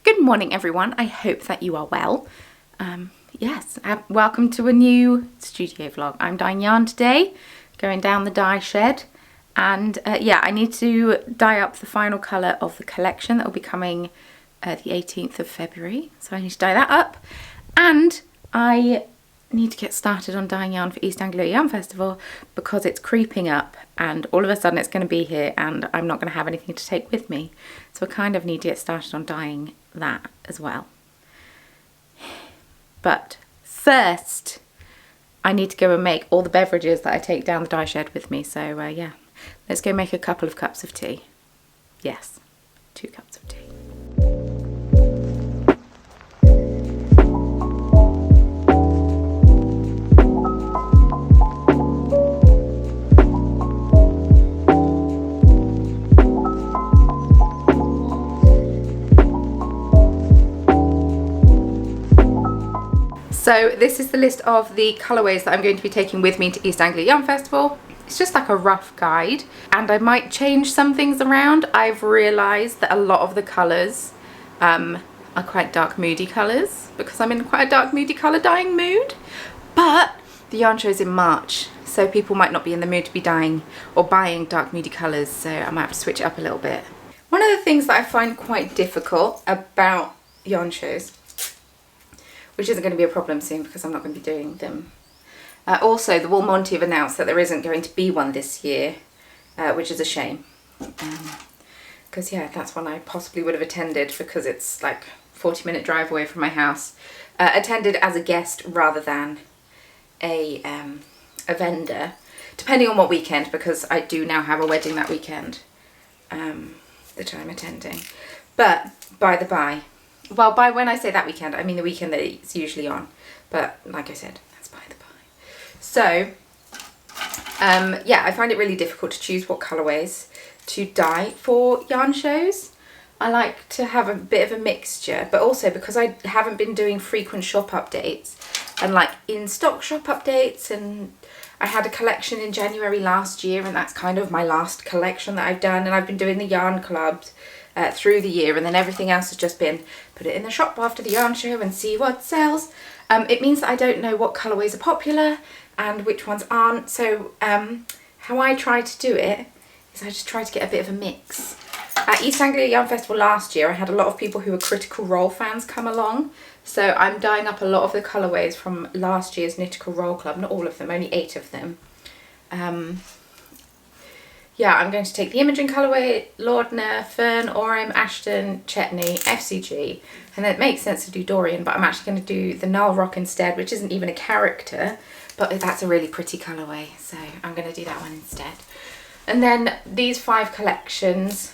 Good morning everyone, I hope that you are well. Welcome to a new studio vlog. I'm dyeing yarn today, going down the dye shed, and I need to dye up the final colour of the collection that will be coming the 18th of February, so I need to dye that up, and I need to get started on dyeing yarn for East Anglia Yarn Festival because it's creeping up and all of a sudden it's going to be here and I'm not going to have anything to take with me, so I kind of need to get started on dyeing that as well. But first I need to go and make all the beverages that I take down the dye shed with me, so let's go make a couple of cups of tea. Yes, 2 cups of tea. So this is the list of the colourways that I'm going to be taking with me to East Anglia Yarn Festival. It's just like a rough guide and I might change some things around. I've realised that a lot of the colours are quite dark moody colours because I'm in quite a dark moody colour dyeing mood. But the yarn show is in March, so people might not be in the mood to be dyeing or buying dark moody colours, so I might have to switch it up a little bit. One of the things that I find quite difficult about yarn shows, which isn't going to be a problem soon because I'm not going to be doing them. Also, the Wool Monty have announced that there isn't going to be one this year, which is a shame. Because that's one I possibly would have attended because it's like 40-minute drive away from my house. Attended as a guest rather than a vendor, depending on what weekend, because I do now have a wedding that weekend that I'm attending. But by the by, well, by when I say that weekend, I mean the weekend that it's usually on. But like I said, that's by the by. So, I find it really difficult to choose what colourways to dye for yarn shows. I like to have a bit of a mixture, but also because I haven't been doing frequent shop updates and like in-stock shop updates, and I had a collection in January last year and that's kind of my last collection that I've done, and I've been doing the yarn clubs through the year, and then everything else has just been put it in the shop after the yarn show and see what sells. It means that I don't know what colourways are popular and which ones aren't, so how I try to do it is I just try to get a bit of a mix. At East Anglia Yarn Festival last year I had a lot of people who were Critical Role fans come along, so I'm dyeing up a lot of the colourways from last year's Knitical Roll Club, not all of them, only 8 of them. I'm going to take the Imogen colourway, Lordner, Fern, Orem, Ashton, Chetney, FCG, and then it makes sense to do Dorian, but I'm actually going to do the Null Rock instead, which isn't even a character, but that's a really pretty colourway, so I'm going to do that one instead. And then these 5 collections,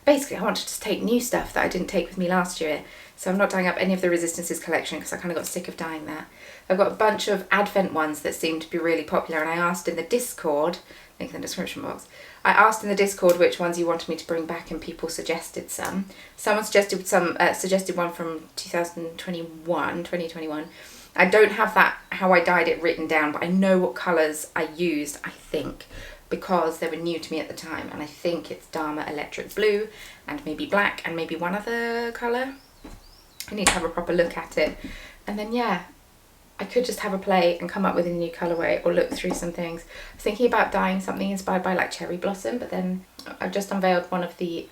basically I want to just take new stuff that I didn't take with me last year, so I'm not dyeing up any of the Resistances collection because I kind of got sick of dyeing that. I've got a bunch of Advent ones that seem to be really popular, and I asked in the Discord, link in the description box, I asked in the Discord which ones you wanted me to bring back and people suggested some. Someone suggested suggested one from 2021. I don't have that, how I dyed it written down, but I know what colours I used, I think, because they were new to me at the time, and I think it's Dharma Electric Blue and maybe black and maybe one other colour. I need to have a proper look at it, and then I could just have a play and come up with a new colourway or look through some things. I was thinking about dyeing something inspired by like Cherry Blossom, but then I've just unveiled one of the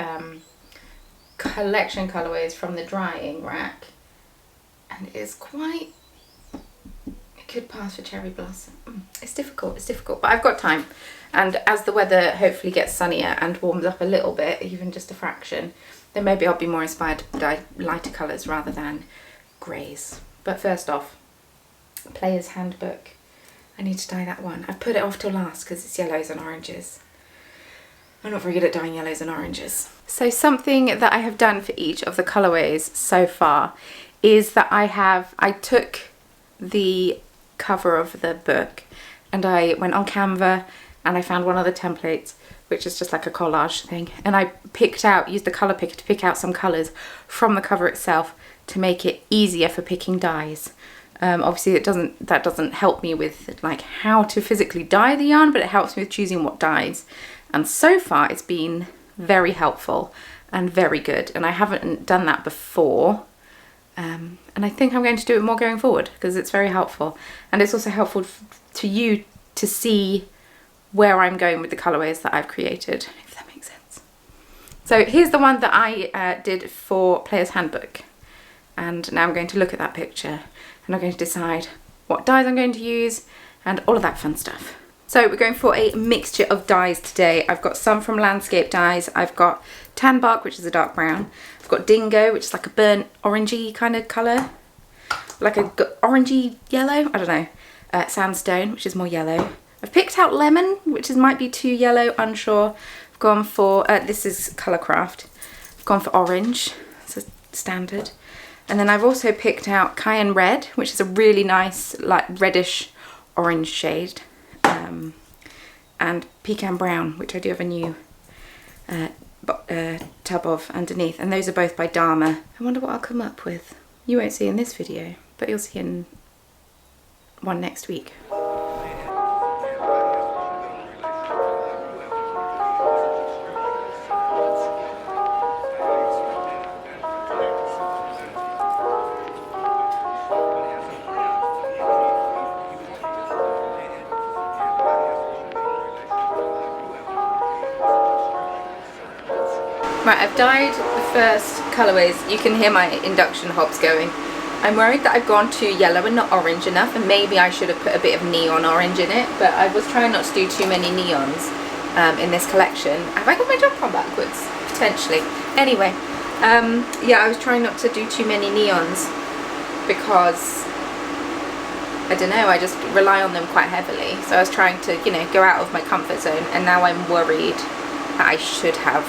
collection colourways from the drying rack, and it is quite, it could pass for Cherry Blossom. It's difficult, but I've got time, and as the weather hopefully gets sunnier and warms up a little bit, even just a fraction, then maybe I'll be more inspired to dye lighter colours rather than greys. But first off, Player's Handbook. I need to dye that one. I've put it off till last because it's yellows and oranges. I'm not very good at dyeing yellows and oranges. So something that I have done for each of the colourways so far is that I took the cover of the book and I went on Canva and I found one of the templates, which is just like a collage thing, and I used the colour picker to pick out some colours from the cover itself to make it easier for picking dyes. Obviously that doesn't help me with like how to physically dye the yarn, but it helps me with choosing what dyes, and so far it's been very helpful. and very good. And I haven't done that before. And I think I'm going to do it more going forward because it's very helpful. And it's also helpful to you to see where I'm going with the colorways that I've created, if that makes sense. So here's the one that I did for Player's Handbook. And now I'm going to look at that picture and I'm going to decide what dyes I'm going to use and all of that fun stuff. So we're going for a mixture of dyes today. I've got some from Landscape Dyes. I've got Tan Bark, which is a dark brown. I've got Dingo, which is like a burnt orangey kind of colour. Like a orangey yellow, I don't know. Sandstone, which is more yellow. I've picked out Lemon, which might be too yellow, unsure. I've gone for, this is Colourcraft. I've gone for orange, it's a standard. And then I've also picked out Cayenne Red, which is a really nice, like reddish orange shade. And Pecan Brown, which I do have a new tub of underneath. And those are both by Dharma. I wonder what I'll come up with. You won't see in this video, but you'll see in one next week. Right, I've dyed the first colourways. You can hear my induction hobs going. I'm worried that I've gone too yellow and not orange enough, and maybe I should have put a bit of neon orange in it, but I was trying not to do too many neons in this collection. Have I got my job on backwards? Potentially. Anyway, yeah, I was trying not to do too many neons because, I don't know, I just rely on them quite heavily. So I was trying to, you know, go out of my comfort zone, and now I'm worried that I should have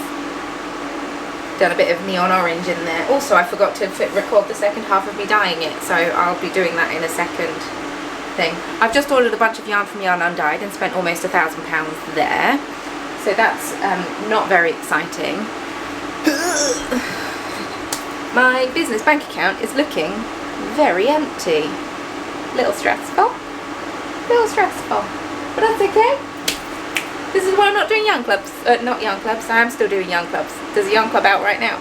done a bit of neon orange in there. Also, I forgot to record the second half of me dyeing it, so I'll be doing that in a second thing. I've just ordered a bunch of yarn from Yarn Undyed and spent almost £1,000 there, so that's not very exciting. My business bank account is looking very empty. Little stressful, but that's okay. This is why I'm not doing yarn clubs. Not yarn clubs, I am still doing yarn clubs. There's a yarn club out right now.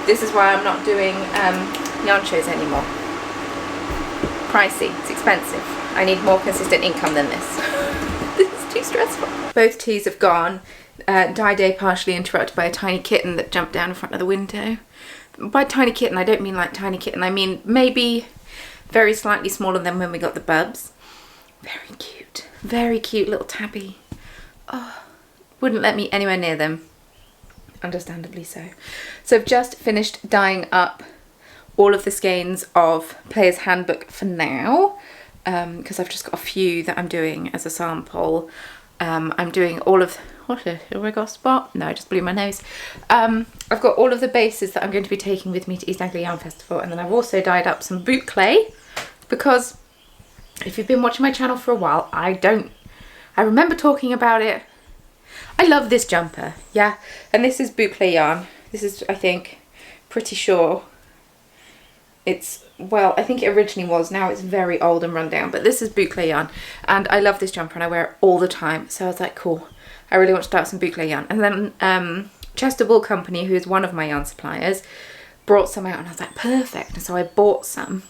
This is why I'm not doing yarn shows anymore. Pricey, it's expensive. I need more consistent income than this. This is too stressful. Both teas have gone. Dye day partially interrupted by a tiny kitten that jumped down in front of the window. By tiny kitten, I don't mean like tiny kitten. I mean maybe very slightly smaller than when we got the bubs. Very cute little tabby. Oh, wouldn't let me anywhere near them, understandably so. So I've just finished dyeing up all of the skeins of Player's Handbook for now, because I've just got a few that I'm doing as a sample. I'm doing all of, what, have I got a spot? No, I just blew my nose. I've got all of the bases that I'm going to be taking with me to East Anglia Yarn Festival, and then I've also dyed up some boot clay, because if you've been watching my channel for a while, I remember talking about it. I love this jumper, yeah. And this is boucle yarn. This is, I think, pretty sure it's, well, I think it originally was. Now it's very old and run down, but this is boucle yarn. And I love this jumper and I wear it all the time. So I was like, cool, I really want to start some boucle yarn. And then Chester Wool Company, who is one of my yarn suppliers, brought some out and I was like, perfect. And so I bought some.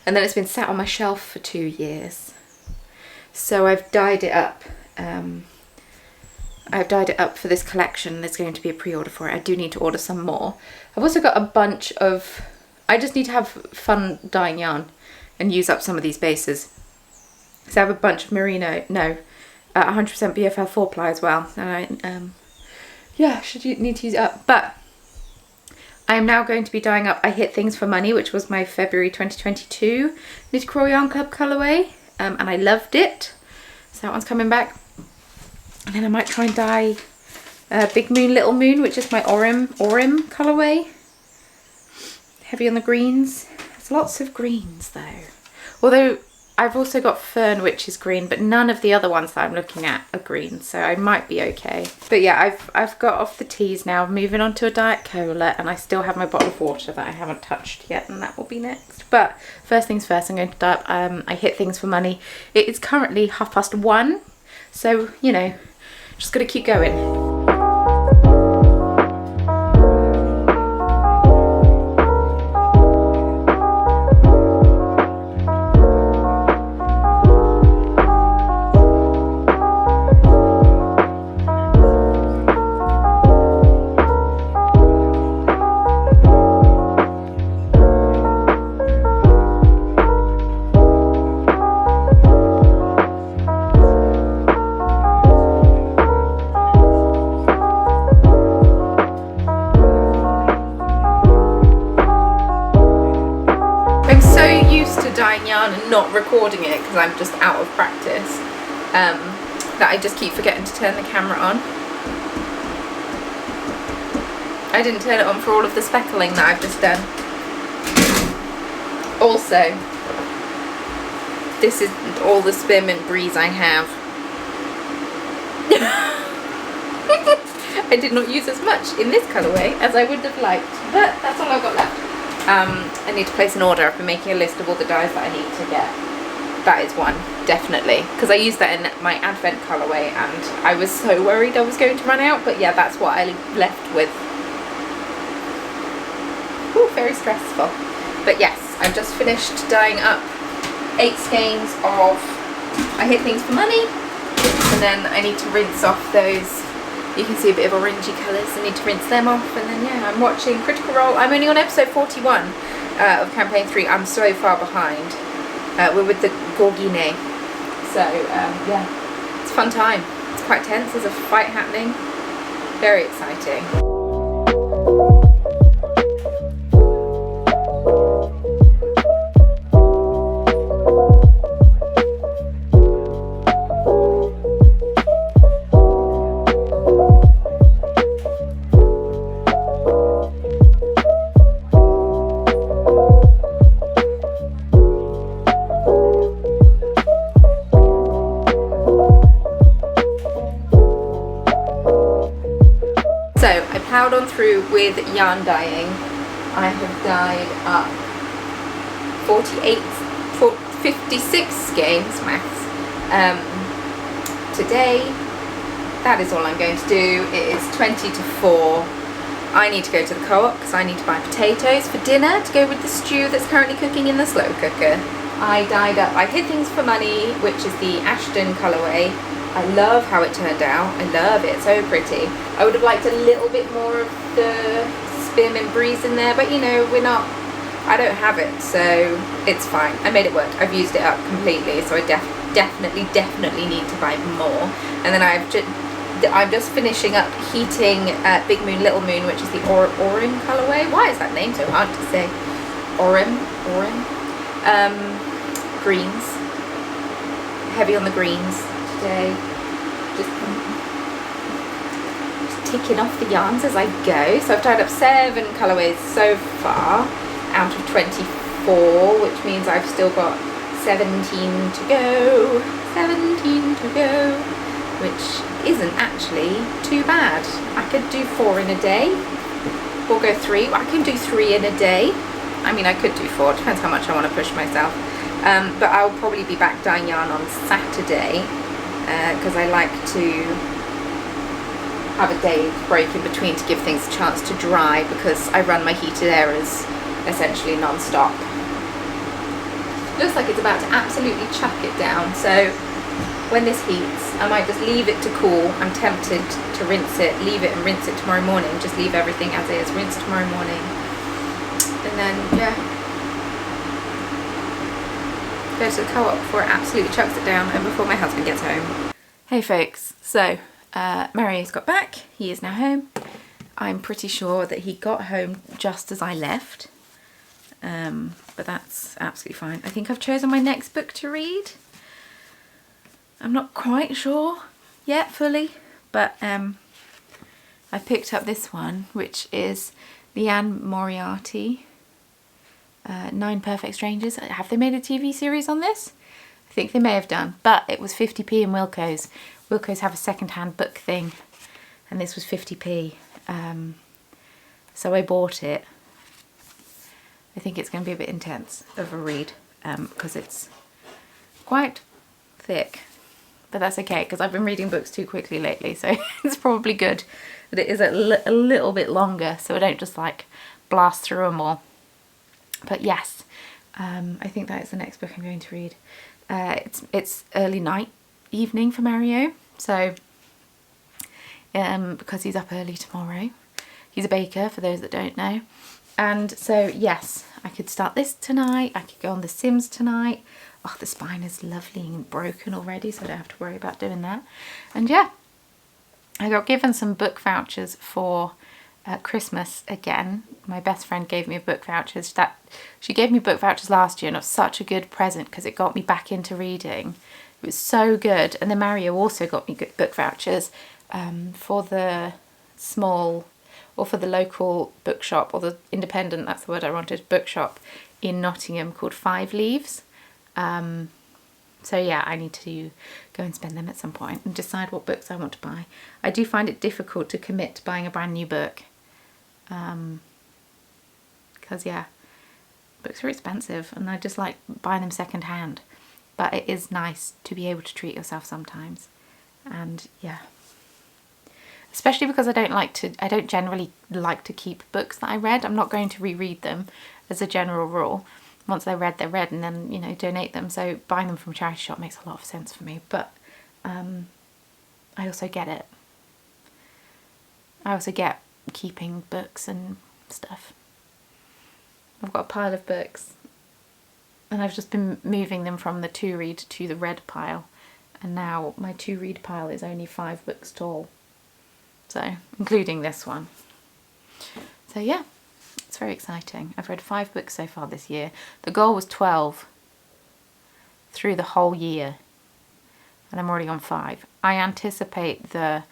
And then it's been sat on my shelf for 2 years. So I've dyed it up. I've dyed it up for this collection. There's going to be a pre-order for it. I do need to order some more. I've also got a bunch of, I just need to have fun dyeing yarn and use up some of these bases. So I have a bunch of merino, 100% BFL 4-ply as well. And I, yeah, need to use it up. But I am now going to be dyeing up I Hit Things for Money, which was my February 2022 Knit Crawl Yarn Club colourway. And I loved it. So that one's coming back. And then I might try and dye Big Moon, Little Moon, which is my Orim colourway. Heavy on the greens. There's lots of greens though. Although I've also got Fern, which is green, but none of the other ones that I'm looking at are green, so I might be okay. But yeah, I've got off the teas now, moving on to a Diet Cola, and I still have my bottle of water that I haven't touched yet, and that will be next. But first things first, I'm going to dye up I Hit Things for Money. It is currently 1:30, so, you know, just got to keep going. dyeing yarn and not recording it because I'm just out of practice, that I just keep forgetting to turn the camera on. I didn't turn it on for all of the speckling that I've just done. Also, this isn't all the spearmint breeze I have. I did not use as much in this colourway as I would have liked, but that's all I've got left. I need to place an order. I've been making a list of all the dyes that I need to get. That is one, definitely, because I used that in my Advent colourway and I was so worried I was going to run out, but yeah, that's what I left with. Ooh, very stressful. But yes, I've just finished dyeing up 8 skeins of I Hit Things for Money, and then I need to rinse off those. You can see a bit of orangey colours. I need to rinse them off, and then yeah, I'm watching Critical Role. I'm only on episode 41 of campaign 3. I'm so far behind. We're with the Gorgine, so yeah, it's a fun time. It's quite tense. There's a fight happening. Very exciting. Ploughed on through with yarn dyeing. I have dyed up 56 skeins, maths, today. That is all I'm going to do. It is 20 to 4. I need to go to the co-op because I need to buy potatoes for dinner to go with the stew that's currently cooking in the slow cooker. I dyed up I Hit Things for Money, which is the Ashton colourway. I love how it turned out. I love it, so pretty. I would have liked a little bit more of the spearmint breeze in there, but you know, I don't have it, so it's fine. I made it work. I've used it up completely, so I definitely need to buy more. And then I'm just finishing up heating Big Moon, Little Moon, which is the Orim colourway. Why is that name so hard to say? Orim. Greens. Heavy on the greens today. Just ticking off the yarns as I go. So I've dyed up 7 colourways so far out of 24, which means I've still got 17 to go. 17 to go, which isn't actually too bad. I could do 4 in a day, or go 3. I can do 3 in a day. I mean, I could do 4, depends how much I want to push myself. But I'll probably be back dyeing yarn on Saturday, because I like to have a day break in between to give things a chance to dry, because I run my heated areas essentially non-stop. Looks like it's about to absolutely chuck it down, so when this heats I might just leave it to cool. I'm tempted to rinse it, leave it and rinse it tomorrow morning, just leave everything as is, rinse tomorrow morning, and then yeah, go to the co-op before it absolutely chucks it down and before my husband gets home. Hey folks, so Mario's got back. He is now home. I'm pretty sure that he got home just as I left, but that's absolutely fine. I think I've chosen my next book to read. I'm not quite sure yet fully, but I picked up this one, which is Leanne Moriarty, 9 Perfect Strangers. Have they made a TV series on this? I think they may have done, but it was 50p in Wilko's. Wilko's have a second-hand book thing, and this was 50p. So I bought it. I think it's going to be a bit intense of a read, because it's quite thick, but that's okay because I've been reading books too quickly lately, so it's probably good that it is a little bit longer so I don't just like blast through them all. But yes, I think that is the next book I'm going to read. It's early night, evening for Mario, so because he's up early tomorrow. He's a baker, for those that don't know. And so yes, I could start this tonight, I could go on The Sims tonight. Oh, the spine is lovely and broken already, so I don't have to worry about doing that. And yeah, I got given some book vouchers for Christmas again. My best friend gave me a book vouchers. She gave me book vouchers last year, and it was such a good present because it got me back into reading. It was so good. And then Mario also got me good book vouchers for the small, or for the local bookshop, or the independent, that's the word I wanted, bookshop in Nottingham called Five Leaves. So yeah, I need to go and spend them at some point and decide what books I want to buy. I do find it difficult to commit to buying a brand new book. Because yeah, books are expensive and I just like buying them second hand. But it is nice to be able to treat yourself sometimes. And yeah. Especially because I don't generally like to keep books that I read. I'm not going to reread them as a general rule. Once they're read, and then, you know, donate them. So buying them from a charity shop makes a lot of sense for me. But I also get it. I also get keeping books and stuff. I've got a pile of books. And I've just been moving them from the to-read to the read pile. And now my to-read pile is only 5 books tall. So, including this one. So yeah. It's very exciting. I've read 5 books so far this year. The goal was 12 through the whole year. And I'm already on 5. I anticipate the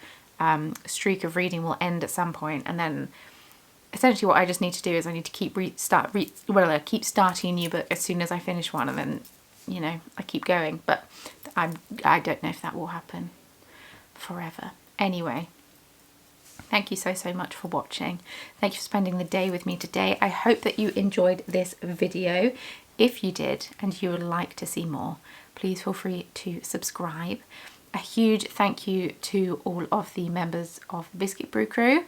streak of reading will end at some point. And then essentially what I just need to do is I need to keep starting a new book as soon as I finish one. And then, you know, I keep going. But I don't know if that will happen forever. Anyway. Thank you so much for watching. Thank you for spending the day with me today. I hope that you enjoyed this video. If you did and you would like to see more, please feel free to subscribe. A huge thank you to all of the members of the Biscuit Brew crew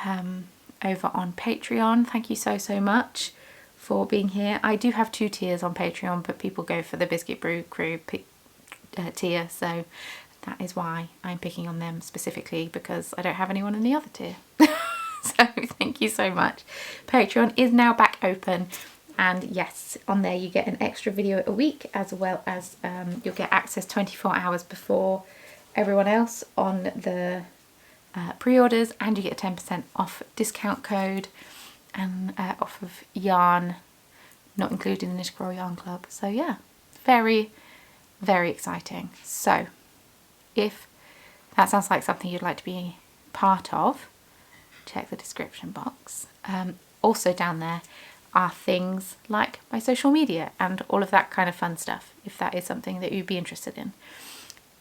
over on Patreon. Thank you so much for being here. I do have 2 tiers on Patreon, but people go for the Biscuit Brew crew tier, so that is why I'm picking on them specifically, because I don't have anyone in the other tier. So thank you so much. Patreon is now back open, and yes, on there you get an extra video a week, as well as you'll get access 24 hours before everyone else on the pre-orders, and you get a 10% off discount code and off of yarn, not including the Knit Grow Yarn Club. So yeah, very exciting. So if that sounds like something you'd like to be part of, check the description box. Also down there are things like my social media and all of that kind of fun stuff, if that is something that you'd be interested in.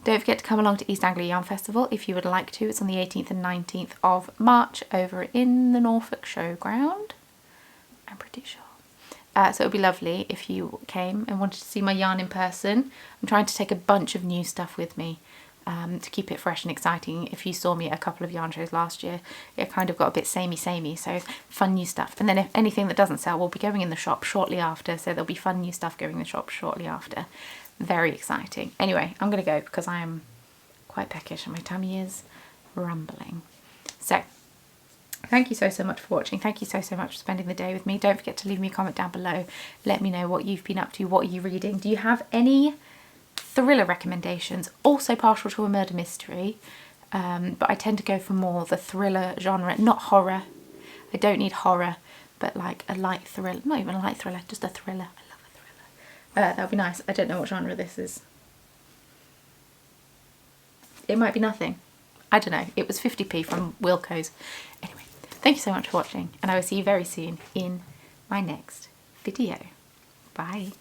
Don't forget to come along to East Anglia Yarn Festival if you would like to. It's on the 18th and 19th of March over in the Norfolk Showground, I'm pretty sure. So it would be lovely if you came and wanted to see my yarn in person. I'm trying to take a bunch of new stuff with me. To keep it fresh and exciting. If you saw me at a couple of yarn shows last year, it kind of got a bit samey, so fun new stuff. And then if anything that doesn't sell will be going in the shop shortly after, so there'll be fun new stuff going in the shop shortly after. Very exciting. Anyway, I'm going to go because I am quite peckish and my tummy is rumbling. So, thank you so much for watching. Thank you so much for spending the day with me. Don't forget to leave me a comment down below. Let me know what you've been up to, what are you reading. Do you have any thriller recommendations? Also partial to a murder mystery, but I tend to go for more the thriller genre, not horror. I don't need horror, but like a light thriller, not even a light thriller, just a thriller. I love a thriller. That would be nice. I don't know what genre this is. It might be nothing. I don't know. It was 50p from Wilco's. Anyway, thank you so much for watching, and I will see you very soon in my next video. Bye.